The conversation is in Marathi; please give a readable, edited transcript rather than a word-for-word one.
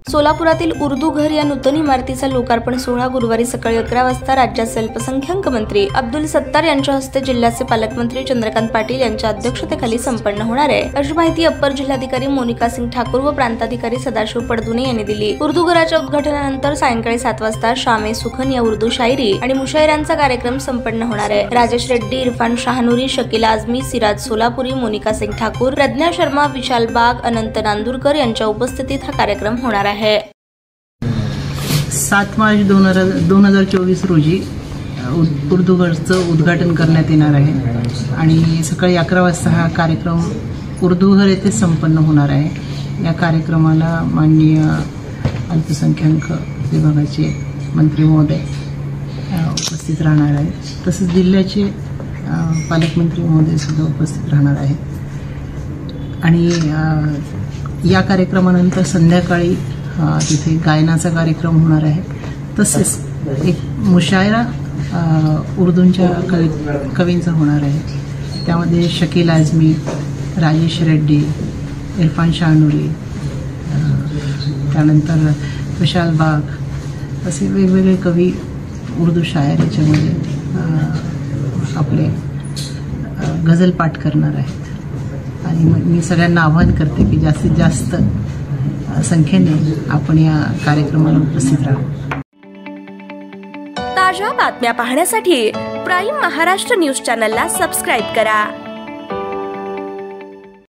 सोलापुरातील उर्दू घर या नूतन इमारतीचा लोकार्पण सोहळा गुरुवारी सकाळी 11 वाजता राज्याचे अल्पसंख्याक मंत्री अब्दुल सत्तार यांच्या हस्ते जिल्ह्याचे पालकमंत्री चंद्रकांत पाटील यांच्या अध्यक्षतेखाली संपन्न होणार आहे, अशी माहिती अप्पर जिल्हाधिकारी मोनिका सिंग ठाकूर व प्रांताधिकारी सदाशिव पडदुने यांनी दिली। उर्दू घराच्या उद्घाटनानंतर सायंकाळी 7 वाजता शामे सुखन या उर्दू शायरी आणि मुशायरांचा कार्यक्रम संपन्न होणार आहे। राजेश रेड्डी, इरफान शाहनुरी, शकील आझमी, सिराज सोलापुरी, मोनिका सिंग ठाकूर, प्रज्ञा शर्मा, विशाल बाग, अनंत नांदुरकर यांच्या उपस्थितीत हा कार्यक्रम होणार आहे। 7 मार्च 2024 रोजी उर्दू घरचं उद्घाटन करण्यात येणार आहे आणि सकाळी 11 वाजता हा कार्यक्रम उर्दू घर येथे संपन्न होणार आहे। या कार्यक्रमाला माननीय अल्पसंख्याक विभागाचे मंत्री महोदय उपस्थित राहणार आहेत, तसेच जिल्ह्याचे पालकमंत्री महोदय सुद्धा उपस्थित राहणार आहेत आणि या कार्यक्रमानंतर संध्याकाळी तिथे गायनाचा कार्यक्रम होणार आहे। तसेच एक मुशायरा उर्दूंच्या कवींचा होणार आहे। त्यामध्ये शकील आझमी, राजेश रेड्डी, इरफान शाहनुरी, त्यानंतर विशाल बाग असे वेगवेगळे कवी उर्दू शायर याच्यामध्ये आपले गझल पाठ करणार आहेत आणि मी सगळ्यांना आवाहन करते की जास्तीत जास्त संख्येने आपण या कार्यक्रमाला उपस्थित राहू। ताज्या बातम्या पाहण्यासाठी प्राईम महाराष्ट्र न्यूज चॅनलला सबस्क्राईब करा।